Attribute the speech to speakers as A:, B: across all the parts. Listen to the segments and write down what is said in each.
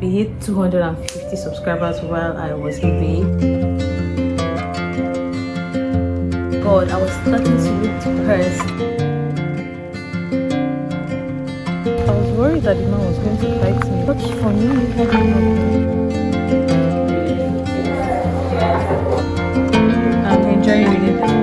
A: We hit 250 subscribers while I was away. God, I was starting to look depressed. I was worried that the man was going to fight me. But for me, that didn't happen. I'm enjoying reading the book.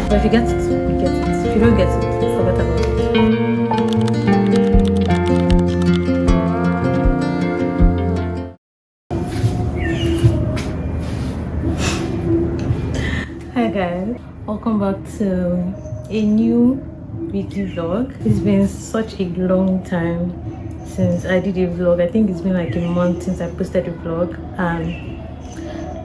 A: But if you get it, you get it. If you don't get it, forget about it. Hi guys, welcome back to a new weekly vlog. It's been such a long time since I did a vlog. I think it's been like a month since I posted a vlog, and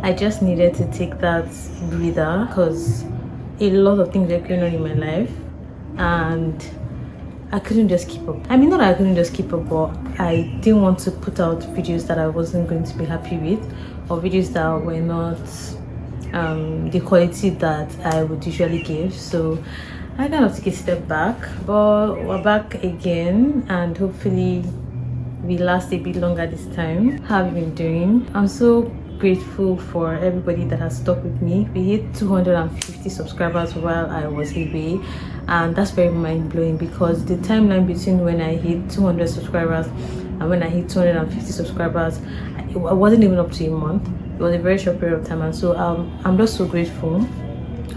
A: I just needed to take that breather because a lot of things were going on in my life and I couldn't just keep up. I mean, not that I couldn't just keep up, but I didn't want to put out videos that I wasn't going to be happy with, or videos that were not the quality that I would usually give. So I kind of took a step back, but we're back again, and hopefully we last a bit longer this time. How have you been doing? I'm so grateful for everybody that has stuck with me. We hit 250 subscribers while I was away, and that's very mind-blowing because the timeline between when I hit 200 subscribers and when I hit 250 subscribers, it wasn't even up to a month. It was a very short period of time, and so I'm just so grateful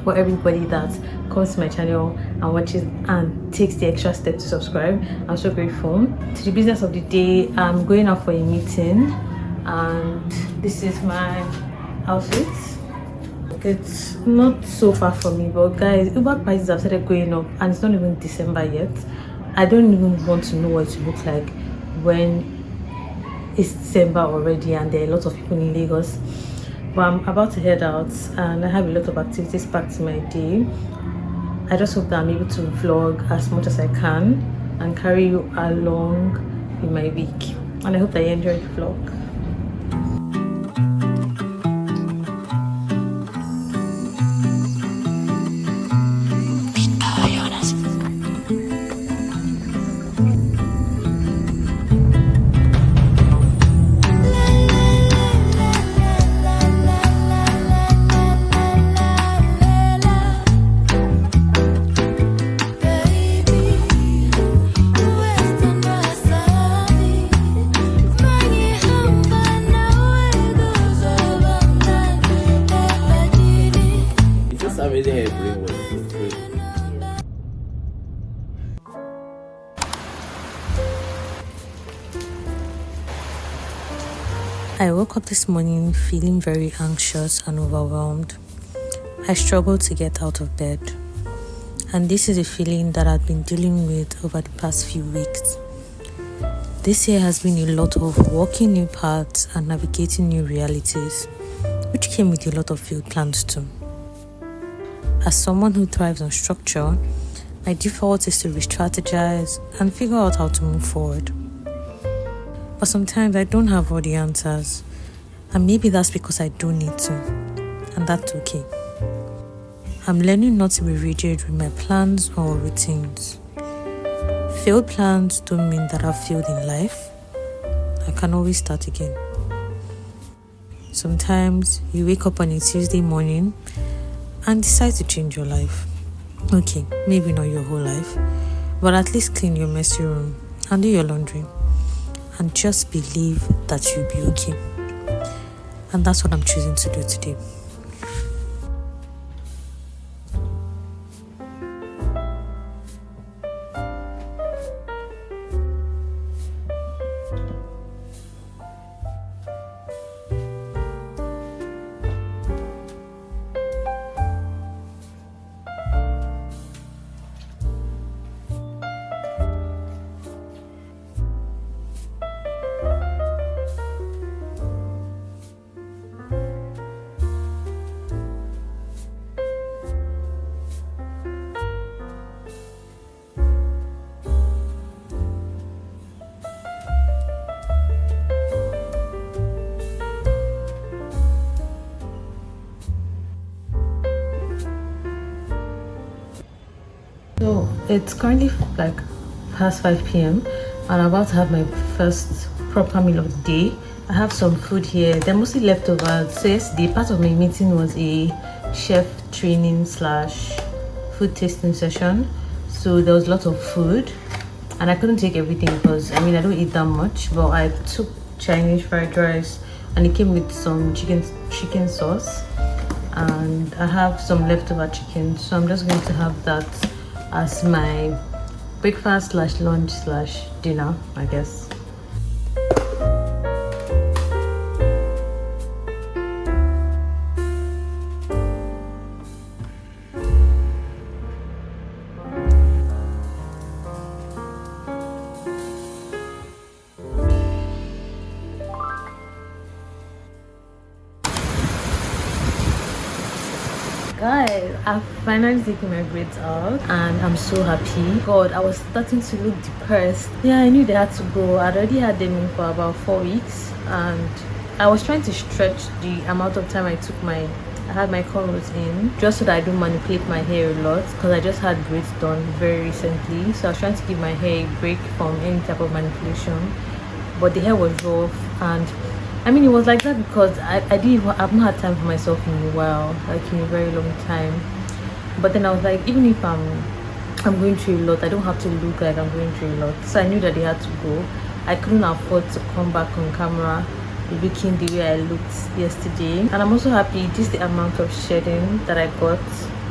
A: for everybody that comes to my channel and watches and takes the extra step to subscribe. I'm so grateful. To the business of the day, I'm going out for a meeting, and this is my outfit. It's not so far from me, but guys, Uber prices have started going up and it's not even December yet. I don't even want to know what it looks like when it's December already and there are a lot of people in Lagos. But I'm about to head out and I have a lot of activities packed in my day. I just hope that I'm able to vlog as much as I can and carry you along in my week. And I hope that you enjoyed the vlog. I woke up this morning feeling very anxious and overwhelmed. I struggled to get out of bed, and this is a feeling that I've been dealing with over the past few weeks. This year has been a lot of walking new paths and navigating new realities, which came with a lot of field plans too. As someone who thrives on structure, my default is to re-strategize and figure out how to move forward. But sometimes I don't have all the answers, and maybe that's because I don't need to, and that's okay. I'm learning not to be rigid with my plans or routines. Failed plans don't mean that I've failed in life. I can always start again. Sometimes you wake up on a Tuesday morning and decide to change your life. Okay, maybe not your whole life, but at least clean your messy room and do your laundry. And just believe that you'll be okay. And that's what I'm choosing to do today. So it's currently like past 5 p.m. and I'm about to have my first proper meal of the day. I have some food here. They're mostly leftovers. So yesterday, part of my meeting was a chef training slash food tasting session. So there was a lot of food, and I couldn't take everything because I mean I don't eat that much. But I took Chinese fried rice, and it came with some chicken sauce, and I have some leftover chicken. So I'm just going to have that as my breakfast slash lunch slash dinner, I guess. Guys, I've finally taken my braids out and I'm so happy. God, I was starting to look depressed. Yeah, I knew they had to go. I'd already had them in for about 4 weeks, and I was trying to stretch the amount of time I had my cornrows in, just so that I don't manipulate my hair a lot, because I just had braids done very recently. So I was trying to give my hair a break from any type of manipulation, but the hair was rough. And I mean, it was like that because I've not had time for myself in a while, like in a very long time. But then I was like, even if I'm going through a lot, I don't have to look like I'm going through a lot. So I knew that they had to go. I couldn't afford to come back on camera looking the way I looked yesterday. And I'm also happy just the amount of shedding that I got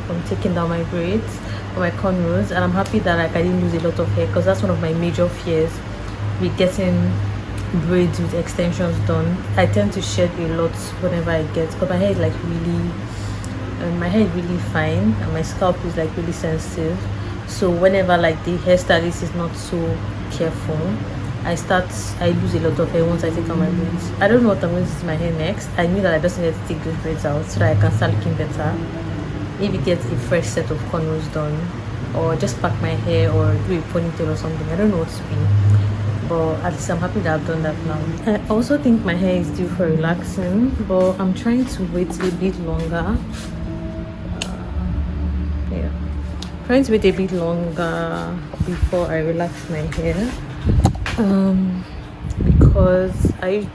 A: from taking down my braids or my cornrows. And I'm happy that like I didn't lose a lot of hair, because that's one of my major fears with getting braids with extensions done. I tend to shed a lot whenever I get, because my hair is like really fine, and my scalp is like really sensitive. So whenever like the hairstylist is not so careful, I lose a lot of hair once I take out my braids. I don't know what I'm going to do to my hair next. I knew that I just needed to take those braids out so that I can start looking better. Maybe get a fresh set of cornrows done, or just pack my hair or do a ponytail or something. I don't know what to be. But at least I'm happy that I've done that now. I also think my hair is due for relaxing, but I'm trying to wait a bit longer. Trying to wait a bit longer before I relax my hair. Because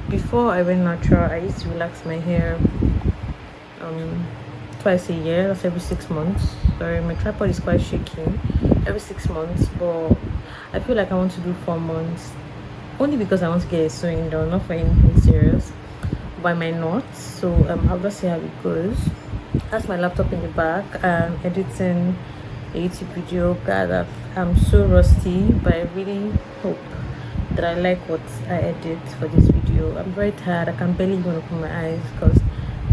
A: before I went natural, I used to relax my hair twice a year. That's every 6 months. Sorry, my tripod is quite shaky. Every 6 months, but I feel like I want to do 4 months, only because I want to get a sewing done, not for anything serious. But I might not, so I'll just see how it goes. That's my laptop in the back. I'm editing a YouTube video. God, I'm so rusty, but I really hope that I like what I edit for this video. I'm very tired. I can barely even open my eyes because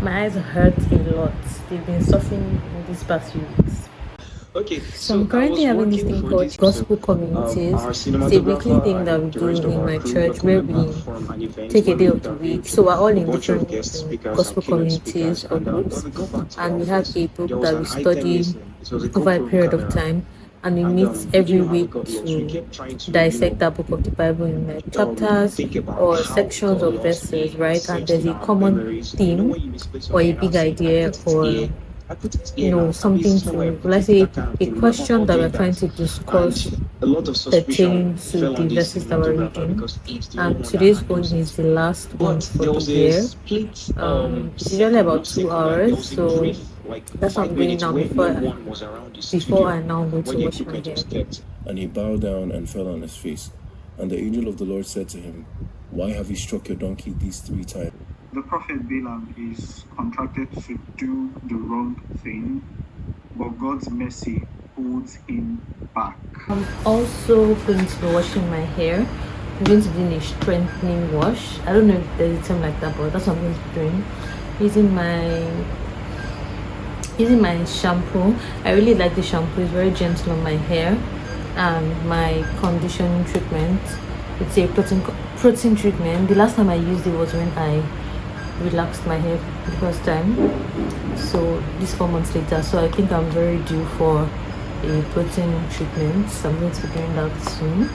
A: my eyes hurt a lot. They've been suffering in these past few weeks.
B: Okay,
A: so I'm currently having this thing called Gospel Communities. It's a weekly thing that we do in my church, where we take a day of the week. So we're all in different gospel communities or groups, and we have a book that we study over a period of time, and we meet every week to dissect that book of the Bible in like chapters or sections of verses, right? And there's a common theme or a big idea, or something to, let's say, a question that we're trying to discuss pertaining to the verses that we're reading. And today's one is the last one for the year. It's usually about 2 hours, so that's what I'm doing now before I now go to wash my hair.
C: And he bowed down and fell on his face. And the angel of the Lord said to him, "Why have you struck your donkey these 3 times?"
B: The prophet Balaam is contracted to do the wrong thing, but God's mercy holds him back.
A: I'm also going to be washing my hair. I'm going to be doing a strengthening wash. I don't know if there's a term like that, but that's what I'm going to be doing. Using my shampoo. I really like the shampoo. It's very gentle on my hair. And my conditioning treatment, it's a protein treatment. The last time I used it was when I relaxed my hair for the first time, so this 4 months later. So I think I'm very due for a protein treatment, so I'm going to be doing that soon.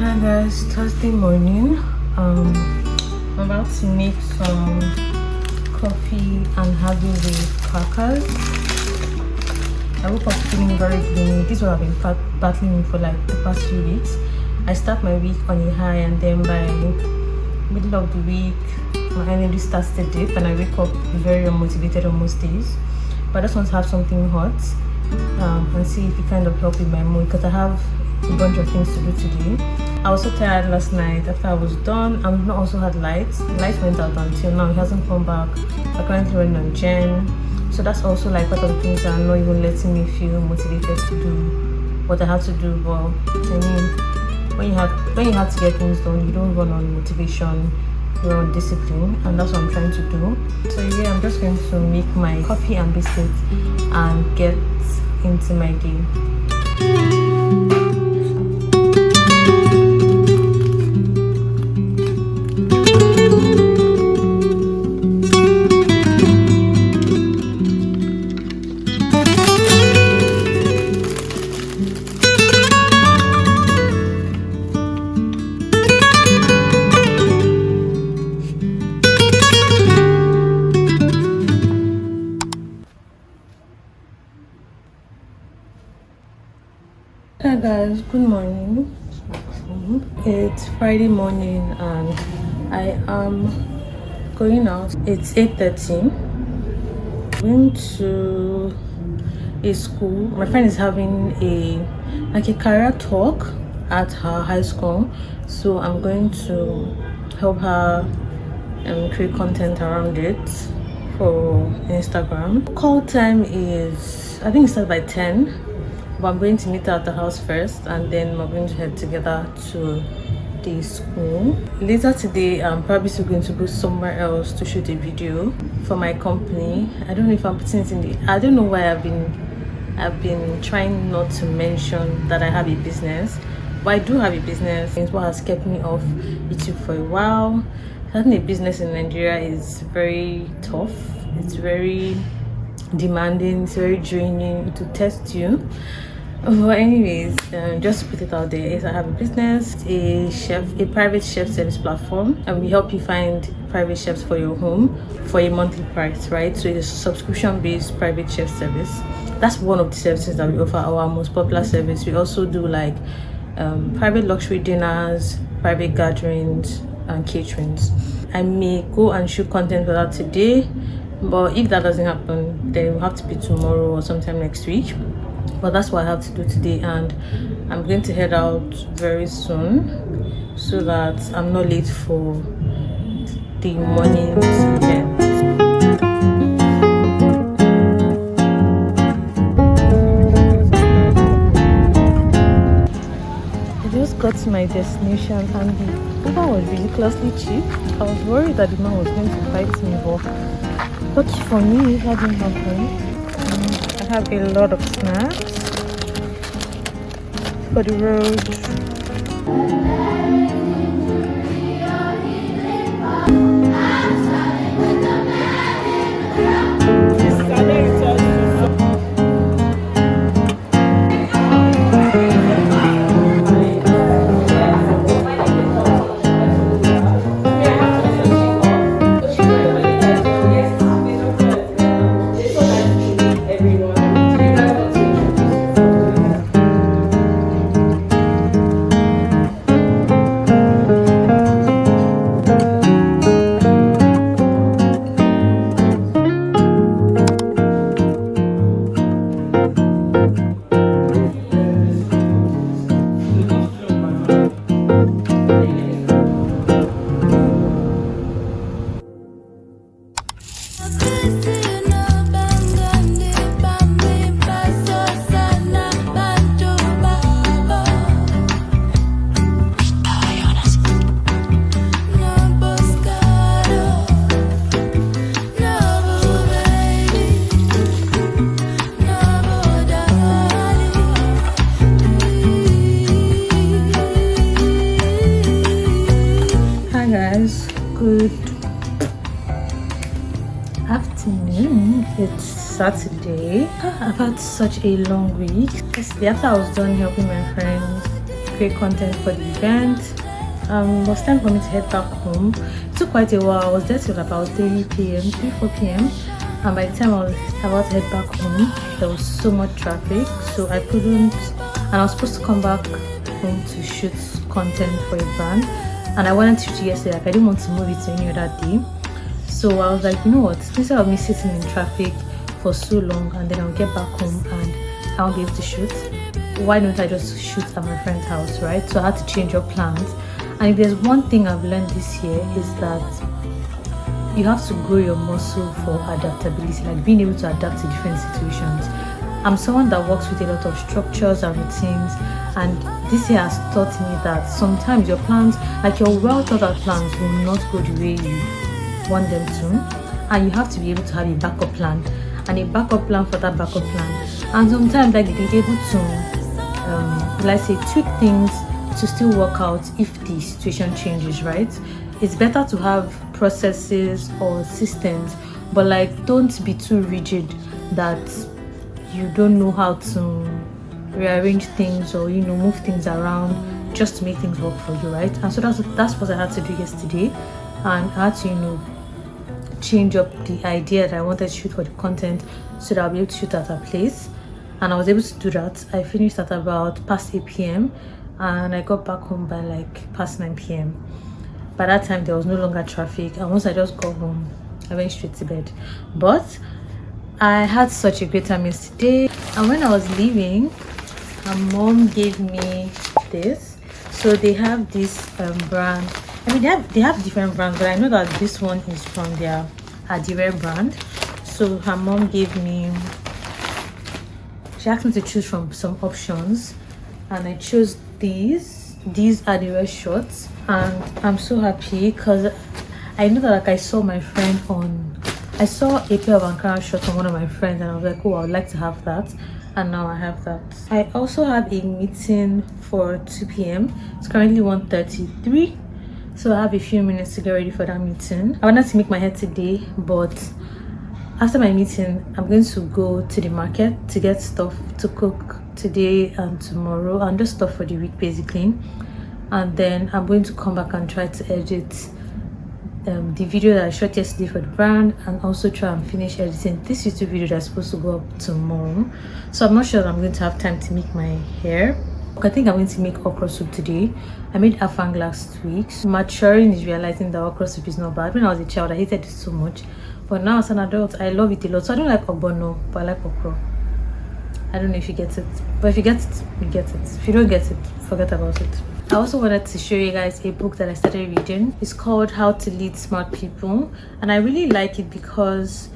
A: Hi guys, Thursday morning. I'm about to make some coffee and have it with crackers. I woke up feeling very gloomy. This is what I've been battling with for like the past few weeks. I start my week on a high, and then by middle of the week my energy starts to dip and I wake up very unmotivated on most days. But I just want to have something hot and see if it kind of help with my mood, because I have a bunch of things to do today. I was so tired last night after I was done, and we've not also had lights. The lights went out until now, it hasn't come back. I'm currently running on gen, so that's also like part of the things that are not even letting me feel motivated to do what I have to do. But I mean, when you have to get things done, you don't run on motivation, you're on discipline, and that's what I'm trying to do. So yeah, I'm just going to make my coffee and biscuits and get into my day. Hi guys, good morning. It's Friday morning and I am going out. It's 8:30. Going to a school. My friend is having a career talk at her high school, so I'm going to help her create content around it for Instagram. Call time is, I think it starts by 10. But I'm going to meet her at the house first, and then we're going to head together to the school. Later today, I'm probably still going to go somewhere else to shoot a video for my company. I don't know if I'm putting it in the... I don't know why I've been trying not to mention that I have a business, but I do have a business. It's what has kept me off YouTube for a while. Having a business in Nigeria is very tough. It's very demanding, it's very draining to test you. But anyways, just to put it out there, is I have a business, a private chef service platform, and we help you find private chefs for your home for a monthly price, right? So it's a subscription-based private chef service. That's one of the services that we offer. Our most popular service. We also do like private luxury dinners, private gatherings, and caterings. I may go and shoot content for that today, but if that doesn't happen, then it will have to be tomorrow or sometime next week. But that's what I have to do today, and I'm going to head out very soon so that I'm not late for the morning event. I just got to my destination and the Uber was ridiculously cheap. I was worried that the man was going to fight me, but lucky for me, that didn't happen. I have a lot of snacks for the road. Good afternoon. It's Saturday. I've had such a long week. Yesterday, after I was done helping my friend create content for the event, it was time for me to head back home. It took quite a while. I was there till about 3 p.m, 4 p.m. And by the time I was about to head back home, there was so much traffic, so I couldn't, and I was supposed to come back home to shoot content for a brand, and I wanted to shoot it yesterday. Like I didn't want to move it to any other day. So I was like, you know what, instead of me sitting in traffic for so long and then I'll get back home and I won't be able to shoot, why don't I just shoot at my friend's house, right? So I had to change up plans. And if there's one thing I've learned this year is that you have to grow your muscle for adaptability, like being able to adapt to different situations. I'm someone that works with a lot of structures and routines, and this year has taught me that sometimes your plans, like your well thought out plans, will not go the way you want them to, and you have to be able to have a backup plan and a backup plan for that backup plan. And sometimes like be able to let's say tweak things to still work out if the situation changes, right? It's better to have processes or systems, but like don't be too rigid that you don't know how to rearrange things or move things around just to make things work for you, right? And so that's what I had to do yesterday, and I had to change up the idea that I wanted to shoot for the content so that I'll be able to shoot at a place, and I was able to do that. I finished at about past 8 p.m. and I got back home by like past 9 p.m. By that time there was no longer traffic, and once I just got home I went straight to bed. But I had such a great time yesterday, and when I was leaving, my mom gave me this. So they have this brand. I mean, they have different brands, but I know that this one is from their Adire brand. So her mom gave me, she asked me to choose from some options, and I chose these Adire shorts, and I'm so happy because I know that like I saw a pair of Ankara shorts on one of my friends, and I was like, oh, I would like to have that, and now I have that. I also have a meeting for 2 p.m. It's currently 1:33, so I have a few minutes to get ready for that meeting. I wanted to make my hair today, but after my meeting I'm going to go to the market to get stuff to cook today and tomorrow, and just stuff for the week basically, and then I'm going to come back and try to edit the video that I shot yesterday for the brand, and also try and finish editing this YouTube video that's supposed to go up tomorrow. So I'm not sure that I'm going to have time to make my hair. I think I'm going to make okra soup today. I made afang last week. Maturing is realizing that okra soup is not bad. When I was a child I hated it so much, but now as an adult I love it a lot. So I don't like ogbono, but I like okra. I don't know if you get it, but if you get it, you get it. If you don't get it, forget about it. I also wanted to show you guys a book that I started reading. It's called How to Lead Smart People, and I really like it because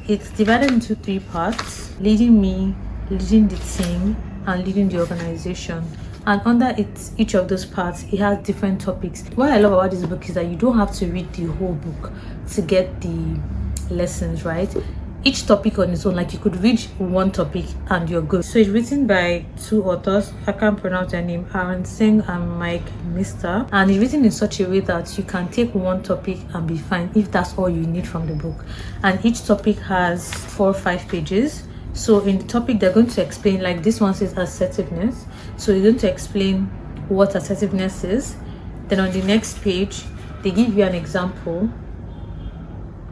A: it's divided into 3 parts: leading me, leading the team, and leading the organization. And under each of those parts it has different topics. What I love about this book is that you don't have to read the whole book to get the lessons, right? Each topic on its own, like you could read one topic and you're good. So it's written by 2 authors. I can't pronounce their name, Aaron Singh and Mike Mister, and it's written in such a way that you can take one topic and be fine if that's all you need from the book. And each topic has 4 or 5 pages. So in the topic they're going to explain, like this one says assertiveness, so you're going to explain what assertiveness is. Then on the next page they give you an example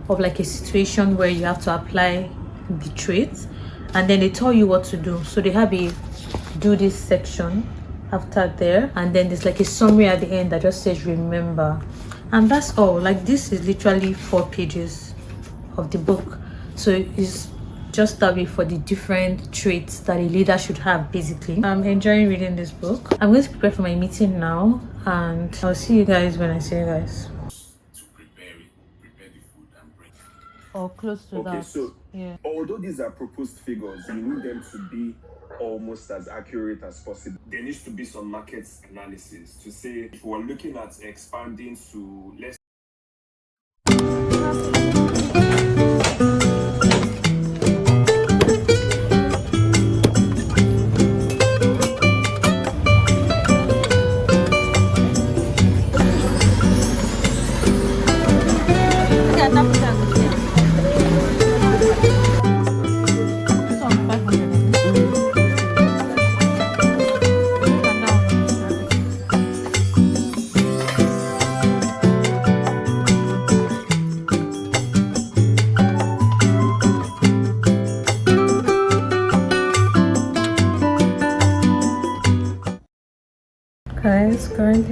A: of like a situation where you have to apply the traits, and then they tell you what to do. So they have a do this section after there, and then there's like a summary at the end that just says remember, and that's all. Like this is literally 4 pages of the book. So it's just that way for the different traits that a leader should have basically. I'm enjoying reading this book. I'm going to prepare for my meeting now, and I'll see you guys when I see you guys. Or close to that.
D: Okay, so
A: yeah.
D: Although these are proposed figures, you need them to be almost as accurate as possible. There needs to be some market analysis to say if we're looking at expanding to less.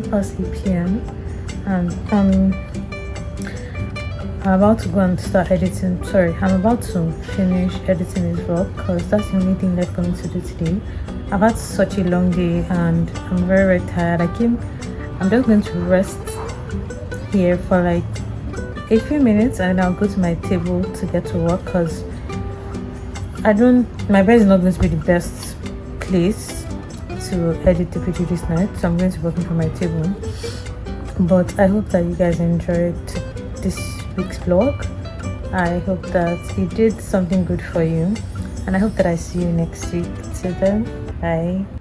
A: past 8 p.m. and I'm about to go and start editing. Sorry, I'm about to finish editing this vlog because that's the only thing left for me to do today. I've had such a long day and I'm very tired. I'm just going to rest here for like a few minutes and I'll go to my table to get to work because my bed is not going to be the best place to edit the video this night, so I'm going to be working from my table. But I hope that you guys enjoyed this week's vlog. I hope that it did something good for you and I hope that I see you next week. Till then, bye.